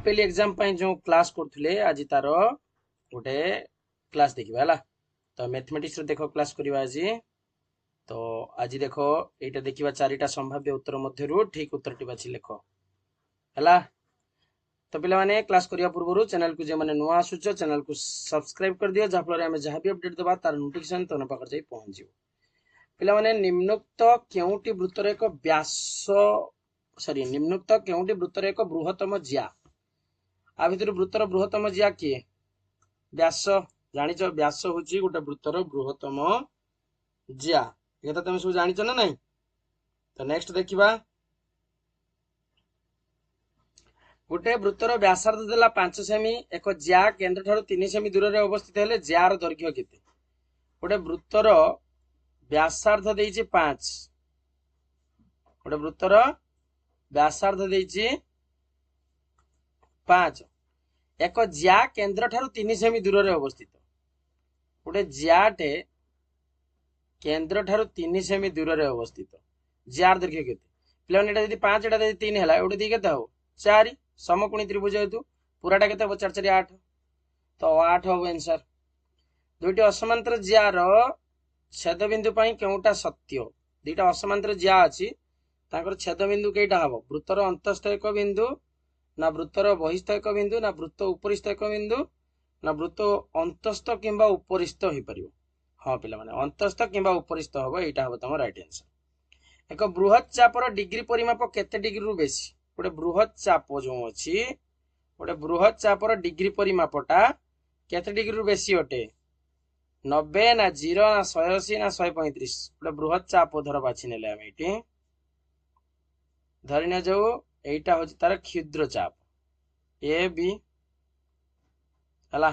हाफेली exam जो class करथुले आज तार गोटे क्लास देखिबा हला। तो मैथमेटिक्स रे देखो क्लास करबा आज। तो आज देखो एटा देखिबा चारिटा संभाव्य उत्तर मध्यरु ठीक उत्तरटी बाछि लेखो हला। तो पिला माने क्लास करिया पूर्वरु चैनल को जे माने नुवा आसुचो चैनल को सब्सक्राइब कर दियो जा फल हमें जहां भी अपडेट देबा तार नोटिफिकेशन तन पाकर जाई पहुंच जिवो। पिला माने निम्नोक्त केउटी वृत्तर एक व्यास निम्नोक्त केउटी वृत्तर एक बृहत्तम ज्या आ भितर वृत्तर बृहत्तम ज्या किए व्यास जानिच व्यास होची गोटे वृत्तर बृहत्तम ज्या एटा तुम सब जानिच ना नहीं। तो नेक्स्ट देखिबा गोटे वृत्तर व्यासार्ध देला 5 सेमी एक ज्या केंद्र ठारू 3 सेमी दूर रे अवस्थित हेले ज्यार दैर्घ्य केते। गोटे वृत्तर व्यासार्ध देइछि 5 गोटे वृत्तर व्यासार्ध देइछि 5 एक ज्या केंद्र ठारू 3 सेमी दूर रे अवस्थित गोटे ज्याटे केंद्र ठारू 3 सेमी दूर रे अवस्थित ज्यार दैर्घ्य केते। प्लेन एटा यदि 5 एटा यदि 3 हला ओडे दी केते हो 4 समकोणी त्रिभुज हेतु पूराटा केते 4 4 8 तो 8 हो आंसर। दुईटी असमांतर ज्यार छेद बिंदु पई केउटा सत्य दुईटा असमांतर ज्या अछि ताकर छेद बिंदु केइटा हबो वृत्तर अंतस्थ एक बिंदु ना वृत्तर बहिस्थ एक बिंदु ना वृत्त उपरिस्थ एक बिंदु ना वृत्त अंतस्थ किंबा उपरिस्थ होई परिबो। हां पिला माने अंतस्थ किंबा उपरिस्थ हबो एटा हबो तम राइट आंसर। एक बृहत चापर डिग्री परिमाप केते डिग्री रु बेसी गोटे बृहत चाप जो अच्छी गोटे बृहत चापर डिग्री परिमापटा केते डिग्री रु बेसी अटे 90 ना 0 ना 180 ना 135 गोटे बृहत चाप धर बाछि नेले हम एटी धरिना जो एटा होछि तार क्षुद्र चाप ए बी हला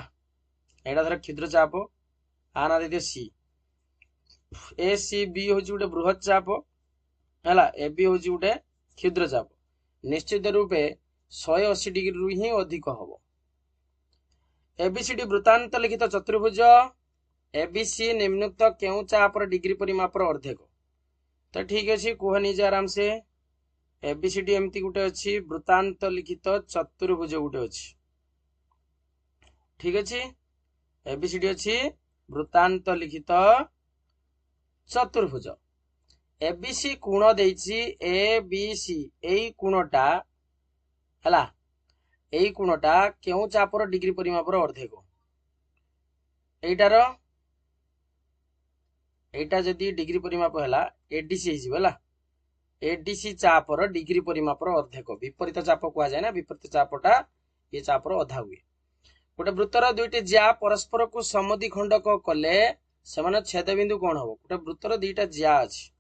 एटा धर क्षुद्र चाप आ ना दे सी ए सी बी होछि गोटे बृहत चाप हला ए बी होछि गोटे क्षुद्र चाप निश्चित रूपे 180 डिग्री रु ही अधिक हबो। एबीसीडी वृत्तांत लिखित चतुर्भुज एबीसी निम्नोक्त केउ चापर डिग्री परिमापर अर्धेक। तो ठीक अछि कुह निजे आराम से एबीसीडी एमती गुटे अछि वृत्तांत लिखित चतुर्भुज गुटे अछि ठीक अछि एबीसीडी अछि वृत्तांत लिखित चतुर्भुज एबीसी कोण देइछि एबीसी एई कोणटा हला एई कोणटा केउ चापर डिग्री परिमापर अर्धेक एटार एटा जदी डिग्री परिमाप हला एडीसी हिजि हला एडीसी चापर डिग्री परिमापर अर्धेक विपरीत चाप कुआ जाय ना विपरीत चापटा ये चापर अधा हुए। गोटे वृत्तर दुईटी ज्या परस्पर को समद्विखंडक कले सेमान छेद बिंदु कोन हबो गोटे वृत्तर दुईटा ज्या अछि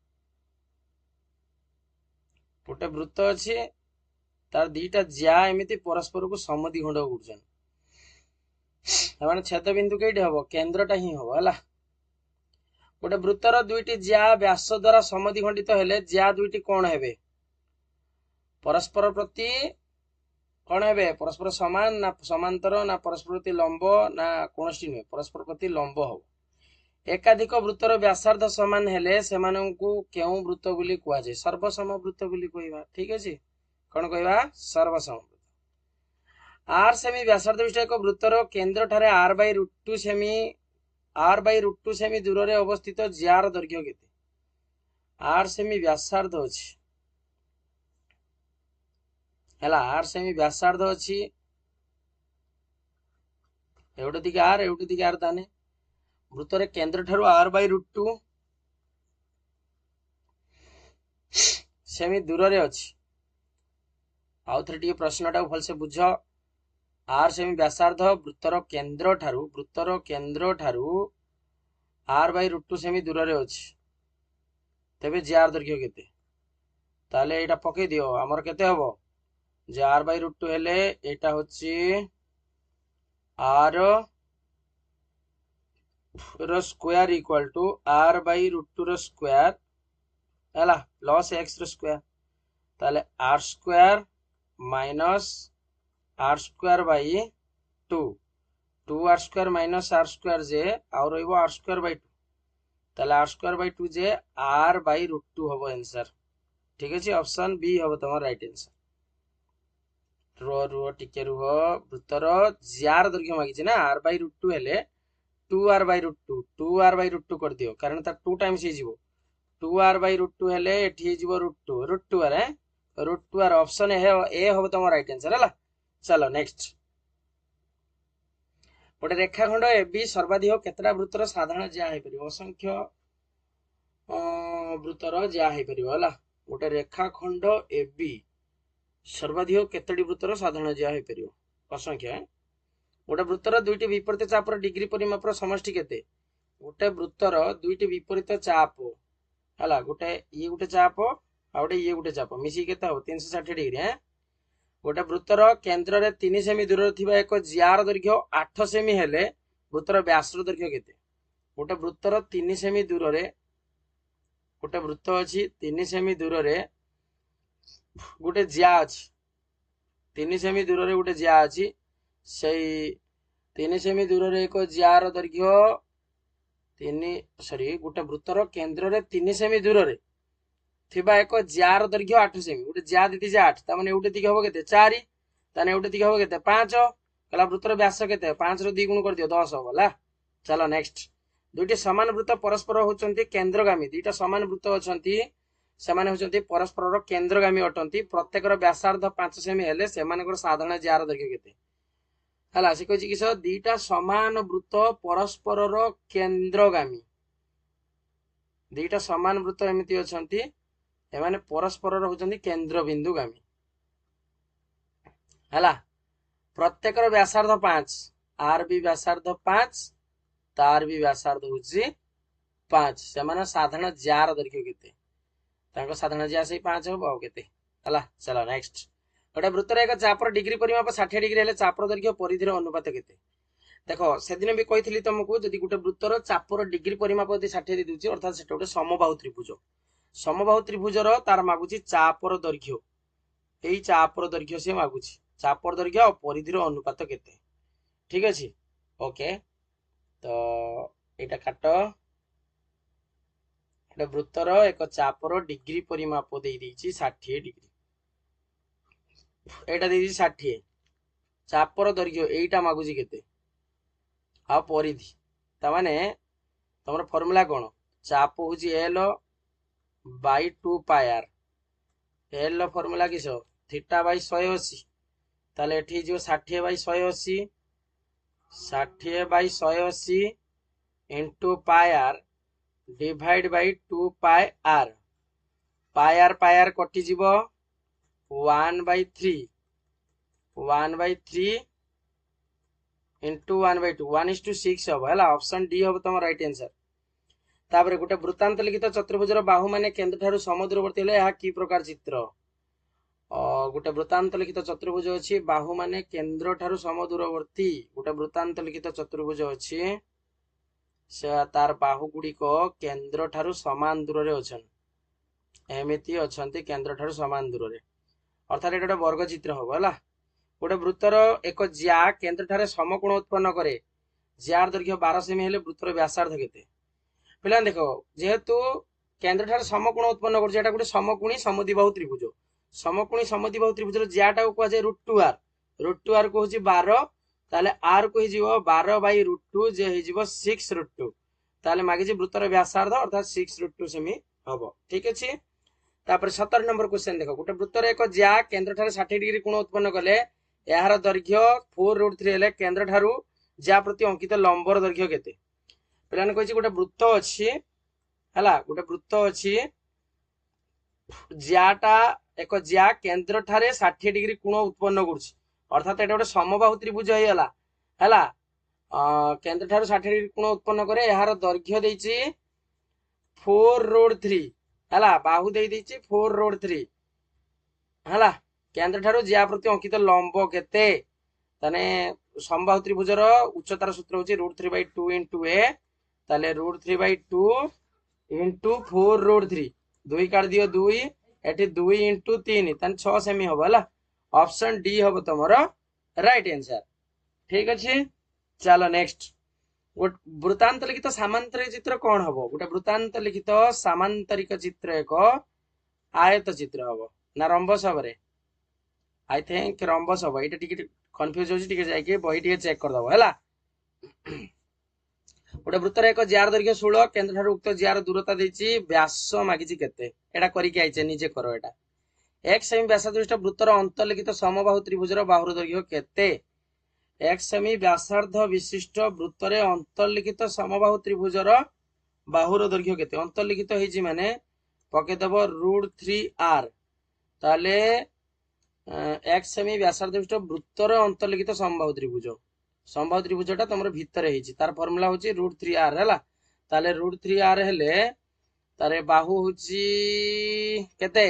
गोटे वृत्त अछि तार दुईटा ज्या एमिति परस्पर को समद्विखंडक गुडछन सेमान छेद बिंदु केइटे हबो केंद्रटा ही हबो हला। गोटे वृत्तर दुईटी ज्या व्यास द्वारा समद्विखंडित हेले ज्या दुईटी कोण हेबे परस्पर प्रति कोण हेबे परस्पर समान ना समांतर ना परस्पर प्रति लंब ना कोनोसी नै परस्पर प्रति लंब हो। एकाधिक वृत्तर व्यासार्ध समान हेले सेमानंकु केउ वृत्त बोली कुआ जाय सर्वसम वृत्त बोली कहबा ठीक अछि कोन कहबा सर्वसम वृत्त। आर सेमी व्यासार्ध विशिष्ट एक वृत्तर केंद्र ठारे r/√2 सेमी r/√2 सेमी दूर रे अवस्थित ज्यार दैर्घ्य केते r सेमी व्यासार्ध अछि हला r सेमी व्यासार्ध अछि एवडे दिके r एवडे दिके r ताने वृत्तर केंद्र ठारू r/√2 सेमी दूर रे अछि। आउ थरे टिके प्रश्नटा भल से बुझ r सेमी व्यासार्ध वृत्तर केंद्र ठारू r/√2 सेमी दूर रे अछि तबे ज्यार दैर्घ्य केते ताले एटा पके दियो हमर केते हबो जे r/√2 हेले एटा होछि r रो स्क्वायर इक्वल टू r/√2 रो स्क्वायर हला प्लस x रो स्क्वायर ताले r square minus r square by 2 2r square minus r square जे और रहइबो r स्क्वायर बाई 2 ताले r square by 2 J r/√2 हबो आंसर ठीक अछि ऑप्शन बी हबो तमर राइट आंसर। रुह रुह टिके रुह वृत्तर जार दैर्घ्य मागिଛି ना r/√2 हेले 2r/√2 2r/√2 कर दियो कारण ता 2 टाइम्स हे जीवो 2r/√2 हेले एठी हे जीवो √2 आर √2 आर ऑप्शन ए हो तम राइट आंसर हला। चलो नेक्स्ट गोटे रेखाखंड AB सर्वाधिक केतरा वृत्तर साधारण ज्या हे परियो असंख्य वृत्तर ज्या हे परियो हला। गोटे रेखाखंड AB सर्वाधिक केतडी वृत्तर साधारण ज्या हे परियो असंख्य गोटे वृत्तर दुईटी विपरीत चापर डिग्री परिमापर समष्टि केते गोटे वृत्तर दुईटी विपरीत चाप हला गोटे ये गोटे चाप आ गोटे ये गोटे चाप मिसी केते हो 360 डिग्री है गोटे वृत्तर केंद्र रे 3 सेमी दूर थिबा एक जियार दैर्घ्य 8 सेमी हेले वृत्तर व्यास दैर्घ्य केते गोटे वृत्तर 3 सेमी दूर रे गोटे वृत्त अछि 3 सेमी दूर रे गोटे जिया अछि 3 सेमी दूर रे गोटे जिया अछि सेई 3 सेमी दूर रे एक जियार दैर्घ्य 3 सॉरी गोटे वृत्तर केंद्र रे 3 सेमी दूर रे थिबा एक जार दैर्घ्य 8 सेमी गोटे ज्या दीदी जे 8 ता माने एउटे दिख हबो केते 4 ताने एउटे दिख हबो केते 5 कला वृत्तर व्यास केते 5 रो 2 गुण कर दियो 10 हबला। चलो नेक्स्ट दुईटी समान वृत्त परस्पर होचंती केंद्रगामी दुईटा समान वृत्त अछंती सेमाने होचंती परस्पर रो केंद्रगामी अटंती प्रत्येक रो व्यासार्ध 5 सेमी हेले सेमानकर साधारण जार दैर्घ्य केते हला से कहछि कि दुईटा समान वृत्त परस्पर रो केंद्रगामी दुईटा समान वृत्त एमिति अछंती एमाने परस्पर होचंती केंद्र बिंदुगामी हला प्रत्येक व्यासार्ध 5 आर बी व्यासार्ध 5 तार बी व्यासार्ध होची 5 सेमान साधारण जार दैर्घ्य केते तांको साधारण ज्या से 5 हो बाउ केते हला। चलो नेक्स्ट गोटे वृत्तर एक चापर डिग्री परिमाप 60 डिग्री हेले चापर दैर्घ्य परिधिर अनुपात केते देखो से दिन भी कहितली तुमको जदि गोटे वृत्तर चापर डिग्री परिमाप यदि 60 दे दूची अर्थात सेटा गोटे समबाहु त्रिभुज समबाहु त्रिभुजर तार मागुची चापर दैर्घ्य एई चापर दैर्घ्य से मागुची चापर दैर्घ्य और परिधिर अनुपात केते ठीक अछि ओके तो एटा काट गोटे वृत्तर एक चापर डिग्री परिमाप दे देछि 60 डिग्री एटा दे देछि 60 चापर दैर्घ्य एटा मागुची केते आ परिधि ता माने तमर फार्मूला कोन चाप होची l by 2 pi r l formula किसो थीटा बाई 180 ताले एठी जो 60 by 180 60 by 180 into pi r divide by 2 pi r कटि जीवो 1/3 इंटू 1/2 1:6 हम है ऑप्शन डी हम तुम राइट आंसर। तापर गोटे वृत्तांत लिखित चतुर्भुजर बाहु माने केंद्र ठारू समदूरवर्ती हेले यह की प्रकार चित्र गोटे वृत्तांत लिखित चतुर्भुज अछि बाहु माने केंद्र ठारू समदूरवर्ती गोटे वृत्तांत लिखित चतुर्भुज अछि से तार बाहु गुडी को केंद्र ठारू समान दूर रे अछन एमिति अछंती केंद्र ठारू समान दूर रे अर्थात एटा गोटे वर्ग चित्र हो हला। गोटे वृत्तर एक ज्या केंद्र ठारे समकोण उत्पन्न करे ज्यार दैर्घ्य 12 सेमी हेले वृत्तर व्यासार्ध केते पिला देखो जेहेतु केंद्र ठारे समकोण उत्पन्न कर जेटा गोटे समकोणी समद्विबाहु त्रिभुज समकोणी समद्विबाहु त्रिभुजर ज्याटा को कह जाय √2r को होची 12 ताले r को हिजिवो 12/√2 जे हिजिवो 6√2 ताले मागे जे वृत्तर व्यासार्ध अर्थात 6√2 सेमी हबो ठीक अछि। तापर 17 नंबर क्वेश्चन देखो गोटे वृत्तर एक ज्या केंद्र ठारे 60 डिग्री कोण उत्पन्न कले यार दैर्घ्य 4√3 हेले केंद्र ठारू ज्या प्रति अंकित लंबर दैर्घ्य केते पिलाने कहछि गोटे वृत्त अछि हला गोटे वृत्त अछि ज्याटा एक ज्या केंद्र ठारे 60 डिग्री कोण उत्पन्न करछि अर्थात एटा गोटे समबाहु त्रिभुज हे हला केंद्र ठारू 60 डिग्री कोण उत्पन्न करे यार दैर्घ्य देछि 4√3 हला बाहु दे देछि 4√3 हला केंद्र ठारू ज्या प्रति अंकित लंब केते तने समबाहु त्रिभुजर उच्चतार सूत्र होची √3/2 इंटू a ताले √3/2 इंटू 4√3 2 काट दियो 2 एठी 2 इंटू 3 तने 6 सेमी हो हला ऑप्शन डी हो तमरो राइट आंसर ठीक अछि। चलो नेक्स्ट वृत्तांत लिखित सामांतरिक चित्र कौन हबो गोटे वृत्तांत लिखित सामांतरिक चित्र एक आयत चित्र हबो ना रंबस हबरे आई थिंक रंबस हम ये कन्फ्यूज होगी जाइए बही टे चेक करदब है गोटे वृत्तर एक जार दैर्घ्य 16 केन्द्र ठारू उक्त जार दूरता देछि व्यास मागिछि केते एटा करिके आइछे निजे करो एटा 1 सेमी व्यासार्ध विशिष्ट वृत्तर अंतर्लिखित समबाहु त्रिभुजर बाहुर दैर्घ्य केते 1 सेमी व्यासार्ध विशिष्ट वृत्तरे अंतर्लिखित समबाहु त्रिभुजर बाहुर दैर्घ्य केते अंतर्लिखित हेछि माने पकेदब √3r ताले 1 सेमी व्यासार्ध विशिष्ट वृत्तर अंतर्लिखित समबाहु त्रिभुजटा तुम भितर तार फर्मुला हूँ √3r है ताले √3r हेले तारे बाहु हूँ केते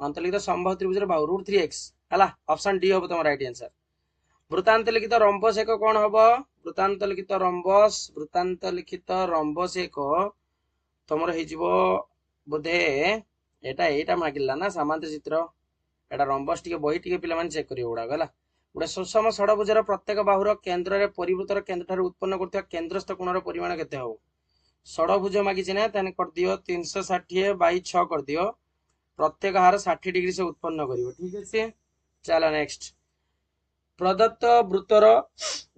अंतर्लिखित समबाहु त्रिभुजर बाहु √3x है ऑप्शन डी हम तुम राइट आंसर वृत्तांत लिखित रंबस एक कौन हम वृत्तांत लिखित रंबस एक तुम बोधे एटा मागिला ना सामांतर चित्र एटा रंबस टी बही टी पे चेक कर गुड़ाक है गोटे सुषम षडभुजर प्रत्येक बाहुर केन्द्र परिवृत्तर केन्द्र ठारू उत्पन्न करथिबा केन्द्रस्थ कोणर परिमाण केते हो षडभुज मागिछि ना ताने कर दियो 360 बाई 6 कर दियो प्रत्येक हार 60 डिग्री से उत्पन्न करिवो ठीक अछि चलो नेक्स्ट प्रदत्त वृत्तर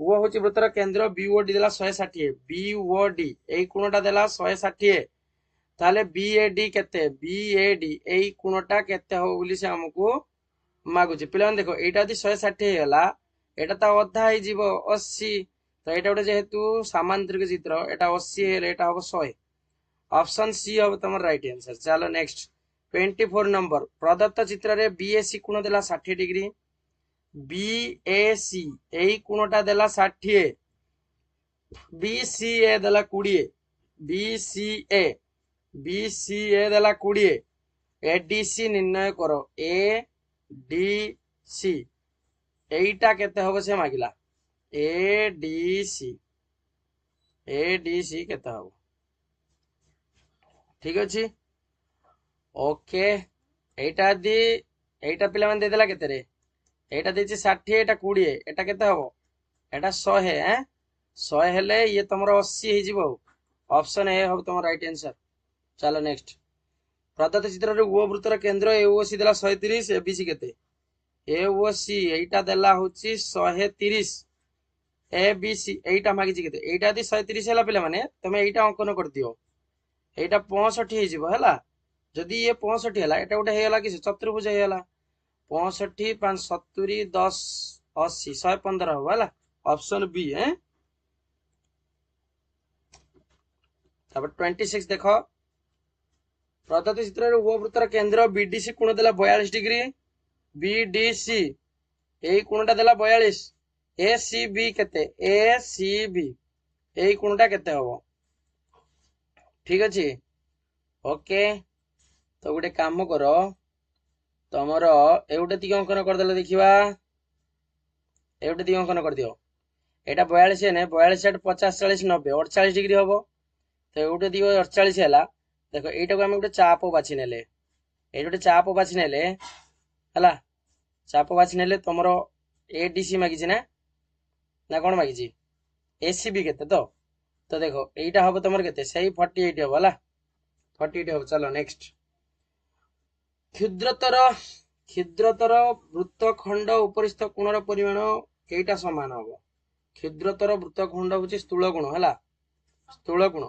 वो होछि वृत्तर केन्द्र बीओडी देला 160 बीओडी एई कोणटा देला 160 ताले बीएडी केते बीएडी एई कोणटा केते हो बोली से हमकु मागुचे पे देखो यहाँ यदि 160 है एटा तो अधा हो 80 तो यहाँ गोटे जेहेतु सामांतरिक चित्र एटा 80 है हम 100 ऑप्शन सी हम तुम राइट आंसर चलो नेक्स्ट 24 नंबर प्रदत्त चित्र रे बीएसी कोण देला 60 डिग्री बीएसी एई कोणटा देला 60 बीसीए देला 20 बीसीए देला 20 एडीसी निर्णय करो ए डी सी एटा केते होबो से मागिला एडीसी केते होबो ठीक अछि ओके एटा दी एटा पिला मन दे देला केते रे एटा देछि 60 एटा 20 एटा केते होबो एटा 100 है 100 हेले ये तमरो 80 हे जिवो ऑप्शन ए होबो तमरो राइट आंसर चलो नेक्स्ट प्रदत्त चित्र रे ओ वृत्तर केन्द्र एओसी देला 130 एबीसी केते एओसी एटा देला होची 130 एबीसी एटा मागिची केते एटा दी 130 हैला पिला माने तमे एटा अंकन कर दियो एटा 65 हे जिवो हैला जदी ये 65 हैला एटा उठे हेला कि चतुर्भुज हेला 65 5 70 10 80 115 हो हैला ऑप्शन बी है तब 26 देखो प्रदत्त चित्र रे ओ वृत्तर केन्द्र बीडीसी कोण देला 42 डिग्री बीडीसी एई कोणटा देला 42 एसीबी केते एसीबी एई कोणटा केते होबो ठीक अछि ओके तो गोटे काम करो तमरो एउटे ती अंकन कर देले देखिबा एउटे ती अंकन कर दियो एटा 42 है ने 42 50 40 90 48 डिग्री होबो तो एउटे दी 48 हैला देखो एटा को हम गोटे चाप बाछि नेले एटा गोटे चाप बाछि नेले हला चाप बाछि नेले तमरो एडीसी मागिछि ना कोन मागिछि एसीबी केते तो देखो एटा हबो तमर केते सही 48 हबो हला 48 हबो चलो नेक्स्ट क्षुद्रतर वृत्तखंड उपरिस्थ कोणर परिमाण केटा समान हबो क्षुद्रतर वृत्तखंड होछि स्थूल कोण हला स्थूल कोण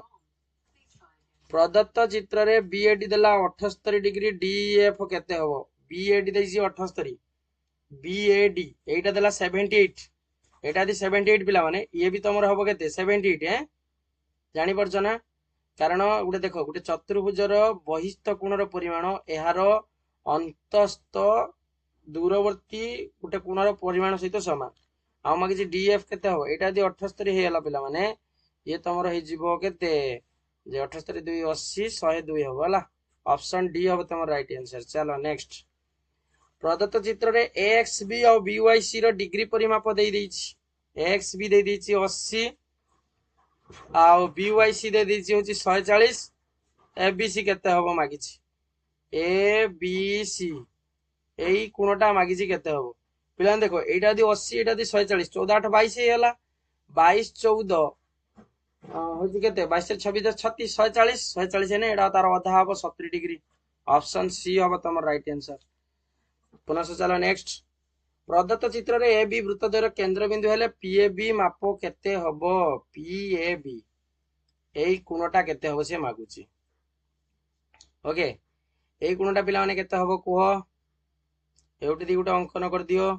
प्रदत्त चित्र रे बीएडी देला 78 डिग्री डीएफ केते हबो बीएडी देछि 78 बीएडी एटा देला 78 एटा दी 78 पिला माने ये भी तमर हबो केते 78 हैं जानि परछ ना कारण गुटे देखो गुटे चतुर्भुजर बहिस्थ कोणर परिमाण एहार अंतस्थ दूरवर्ती गुटे कोणर परिमाण सहित समान आ मागिछि डीएफ केते हबो एटा दी 78 हेला पिला माने ये तमर हे जिवो केते जे 78 2 80 102 हबो हला ऑप्शन डी हबो तमर राइट आंसर चलो नेक्स्ट प्रदत्त चित्र रे एक्सबी और बीवाईसी रो डिग्री परिमाप दे दैछि एक्सबी दे दैछि 80 आ बीवाईसी दे दैछि होछि 140 एबीसी केते हबो मागिछि एबीसी एई कोणटा मागिछि केते हबो पिलान देखो एटा दी 80 एटा दी 140 14 8 22 हेला 22 14 होछि केते 22 26 36 140 140 ने एटा तार आधा हबो 70 डिग्री ऑप्शन सी हबो तमर राइट आंसर पुनः से चलो नेक्स्ट प्रदत्त चित्र रे ए बी वृत्तद्वयर केंद्र बिंदु हेले पीएबी माप केते हबो पीएबी एई कोणटा केते हबो से मागुची ओके एई कोणटा पिला माने केते हबो कुह एउटी दी गुटे अंकन कर दियो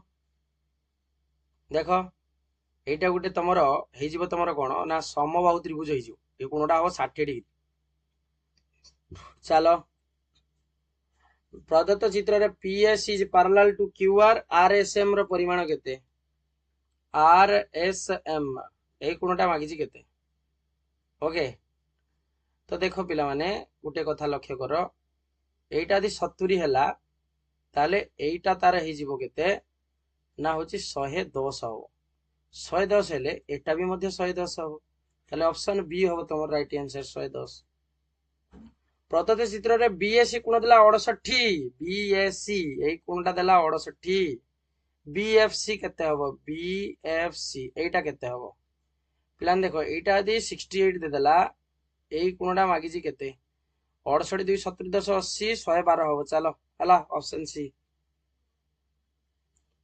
देखो एटा गुटे तमरो हे जिवो तमरो कोन ना समबाहु त्रिभुज हे जिवो ए कोणटा हबो 60 डिग्री चलो प्रदत्त चित्र रे PS is parallel to QR RSM रो परिमाण केते आरएसएम ए कोणटा मागिची केते ओके तो देखो पिला माने गुटे कथा लक्ष्य करो एटा यदि 70 हैला ताले एटा तार हे जिवो केते ना होची 110 हो 110 हेले एटा भी मध्य 110 हो ताले ऑप्शन बी हो तमर राइट आंसर 110 प्रदत्त चित्र रे बीएससी कोण देला 68 बीएससी एई कोणटा देला 68 बीएफसी केते हबो बीएफसी एटा केते हबो प्लान देखो एटा यदि 68 दे देला एई कोणटा मागिची केते 68 2 70 10 80 112 हबो चलो हला ऑप्शन सी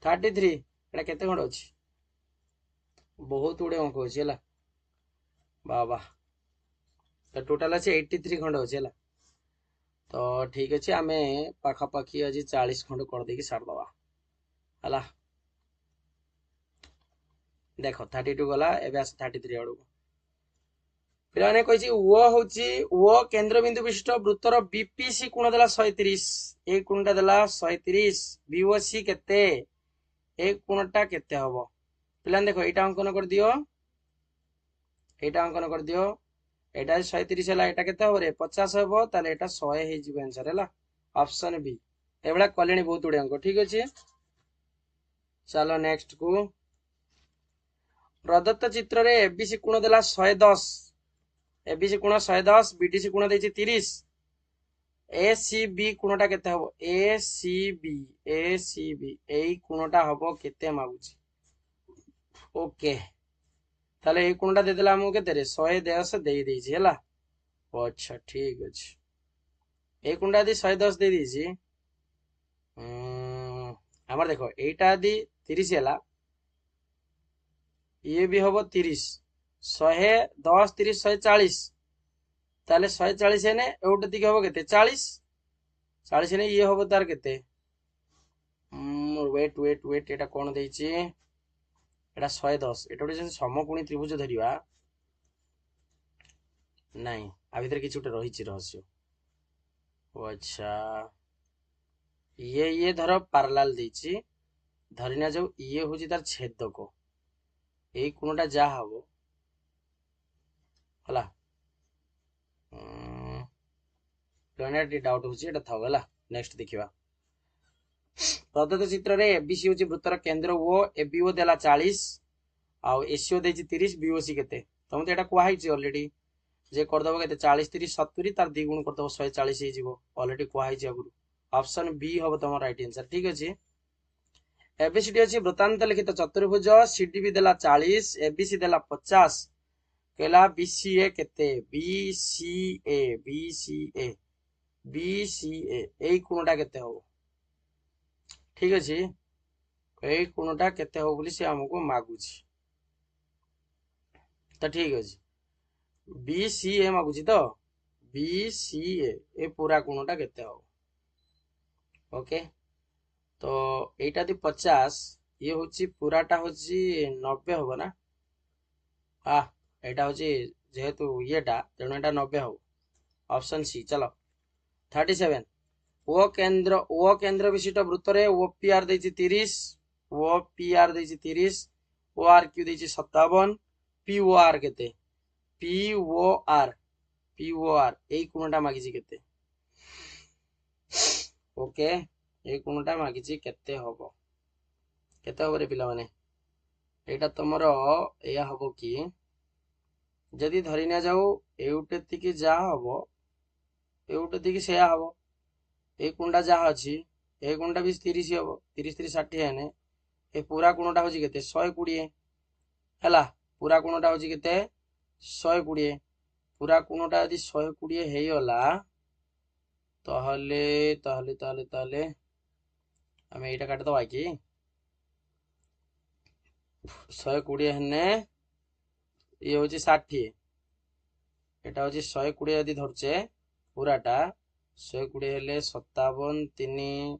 33 एटा केते खंड अछि बहुत उडे अंक अछि हला बाबा तो टोटल अछि 83 खंड अछि हला तो ठीक अछि आमे पाखा पाखी आज 40 खंड कर देकी सार दवा हला देखो 32 गला एबे आस 33 आडू पिलाने कहिछि ओ होछि ओ केंद्र बिंदु विशिष्ट वृत्तर बीपीसी कोण देला 130 ए कोणटा देला 130 बीओसी केते ए कोणटा केते हबो पिलाने देखो एटा अंकन कर दियो एटा अंकन कर दियो एटा 130 हला एटा केते हबो रे 50 हबो ताले एटा 100 हे जिवो आंसर हला ऑप्शन बी एबला कलेनी बहुत उडे अंक ठीक अछि चलो नेक्स्ट को प्रदत्त चित्र रे एबीसी कोण देला 110 एबीसी कोण 110 बीडीसी कोण देछि 30 एसीबी कोणटा केते हबो एसीबी एई कोणटा हबो केते मागुची ओके ताले एई कोणटा दे देला हमो केते रे 110 देई देछि हला अच्छा ठीक अछि एई कोणटा दि 110 दे देछि हमर देखो एटा दि 30 हला ये भी हबो 30 110 30 140 ताले 140 हेने एउट दिके हबो केते 40 40 हेने ये हबो तार केते वेट एटा कोन देछि एटा 110 एटा जे समकोणी त्रिभुज धरिबा नहीं आ भीतर किछ उटे रहिछि रहस्य ओ अच्छा ये धर पैरेलल देछि धरिना जाऊ ये होछि तार छेदक एई कोनटा जा हबो हला प्लानेट डाउट होछि एटा थाव हला नेक्स्ट देखिबा प्रदत्त चित्र रे एबीसी होछि वृत्तर केंद्र ओ एबीओ देला 40 आ एसीओ देछि 30 बीओसी केते तमते एटा कोहा हिछि ऑलरेडी जे कर दबो केते 40 30 70 तार द्विगुण कर दबो 140 हे जिवो ऑलरेडी कोहा हिछि अगुरु ऑप्शन बी हबो तमर राइट आंसर ठीक अछि एबीसीडी अछि वृत्तांत लिखित चतुर्भुज सीडीबी देला 40 एबीसी देला 50 केला बीसीए केते बीसीए एई कोणटा केते हो ठीक अछि एई कोणटा केते हो बोली से हमको मागुछि तो ठीक अछि बीसीए मागुछि तो बीसीए ए पूरा कोणटा केते हो ओके तो एटा दि 50 ये होची पूराटा होची 90 होबो ना हां एटा होची जेहेतु येटा तेणु एटा 90 हो ऑप्शन सी चलो 37 ओ केंद्र विशिष्ट वृत्त रे ओपीआर देछि 30 ओपीआर देछि 30 ओआरक्यू देछि 57 पीओआर केते पीओआर एई कोणटा मागिछि केते ओके एई कोणटा मागिछि केते हबो रे पिला माने एटा तमरो एया हबो कि जदि धरिना जाऊ एउटे तिकी जा हबो एउटे तिकी सेया हबो ए कोणटा जा अछि ए कोणटा भी 30 हबो 30 30 60 हेने ए पूरा कोणटा होछि केते 120 हला पूरा कोणटा होछि केते 120 पूरा कोणटा यदि 120 हेयला ताहले हमें एटा काट दबा कि 120 हेने ये हूँ 60 एटा हूँ 120 यदि धरचे पूराटा 120 हेले 57 3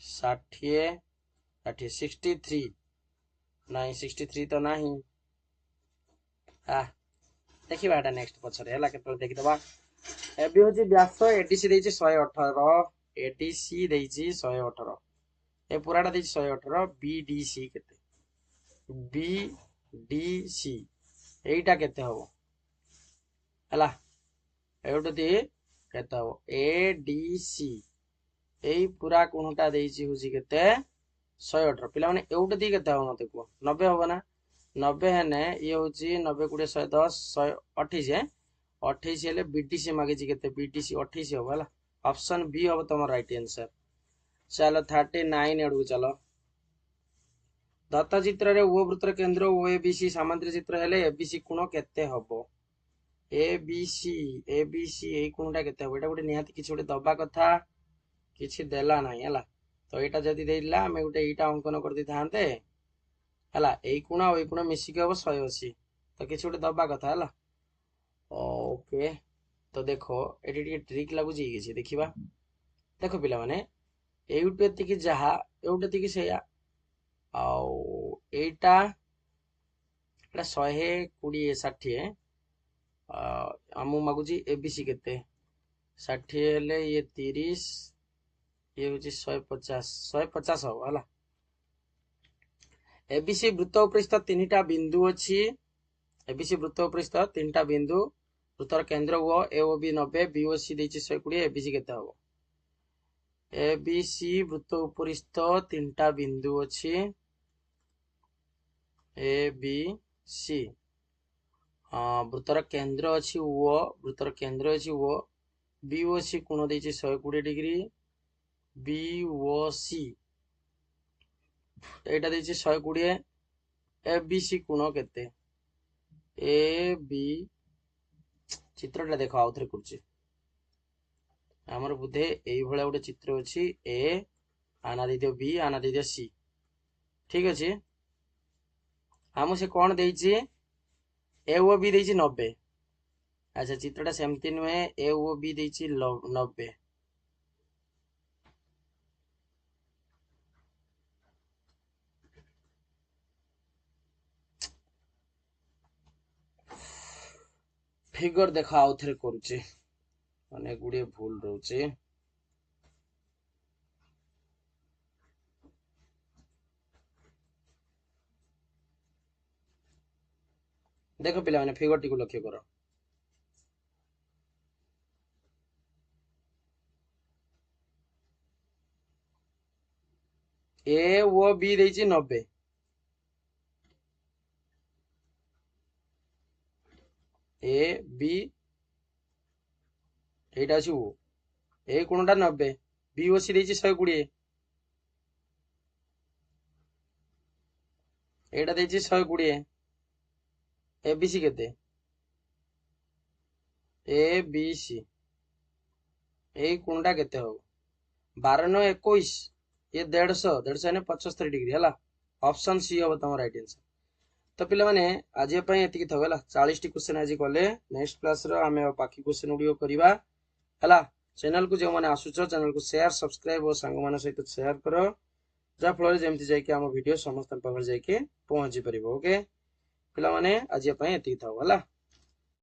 60 60 63 नहीं 63 तो नहीं देखिबा एटा नेक्स्ट पछरे हला केतल देखिदबा एबी होची व्यास एडीसी देछि 118 एडीसी देछि 118 ए पुराटा देछि 118 बीडीसी केते बीडीसी एटा केते हबो हला एउटती केते हबो एडीसी एई पूरा कोणटा देछि होची केते 118 पिला माने एउटती केते हबो मते को 90 हबो ना 90 हेने ये होची 90 20 110 128 28 हेले बीटीसी मागिछि केते बीटीसी 28 हबो हला ऑप्शन बी हबो तमर राइट आंसर चलो 39 एडू चलो दत्त चित्र रे ओ वृत्तर केंद्र ओ एबीसी समांतर चित्र हेले एबीसी कोण केते हबो एबीसी एई कोणटा केते हबो एटा गोटे निहाती किछि गोटे दबा कथा किछि देला नाही हला तो एटा जदी देला हम गोटे एटा अंकन कर दी थांते हला एई कोण मिसी के हबो 180 तो किछि गोटे दबा कथा हला ओके तो देखो एटी टिके ट्रिक लागु जी किछि देखिबा देखो पिला माने एउटेति की जहा एउटेति की सेया आउ एटा एटा 120 60 आमु मागुची एबीसी केते 60 हेले ये 30 ये होची 150 हो हला एबीसी वृत्त उपरिस्थ तीनटा बिंदु अछि एबीसी वृत्त उपरिस्थ तीनटा बिंदु वृत्तर केंद्र ओ ए ओ बी 90 बीओसी देछि 120 एबीसी केते हो एबीसी वृत्त उपरिस्थ तीनटा बिंदु अछि ए बी सी वृत्तर केंद्र अछि ओ वृत्तर केंद्र अछि ओ बीओसी कोण देछि 120 डिग्री बीओसी एटा देछि 120 एबीसी कोण केते ए बी चित्रटा देखो आउथरे करछि हमर बुद्धे एई भळे गोटे चित्र अछि ए आना दे दियो बी आना दे दियो सी ठीक अछि हम से कोन देछि ए ओ बी देछि 90 अच्छा चित्रटा सेमति नुहे ए ओ बी देछि 90 फिगर देखो आउथरे करछि माने गुडे भूल रहउछि देखो पिला माने फिगर टी को लक्ष्य करो ए ओ बी देछि 90 ए बी एटा अछि ओ ए कोनटा 90 बी ओ सी देछि 120 एटा देछि 120 ए बी सी केते ए बी सी ए कोनटा केते हो 12 9 21 ये 150 ने 75 डिग्री हला ऑप्शन सी हो तम राइट आंसर तो पिला माने आज पई एतिकी थव हला 40 टी क्वेश्चन आज कले नेक्स्ट क्लास रो हमें बाकी क्वेश्चन वीडियो करबा हला चैनल को जो माने आसुचो चैनल को शेयर सब्सक्राइब और संग माने सहित शेयर करो जा फल जेमति जाय कि हम वीडियो समस्त पाखर जाय के पहुंची परिबो ओके पिला माने आज पई एतिकी थव हला।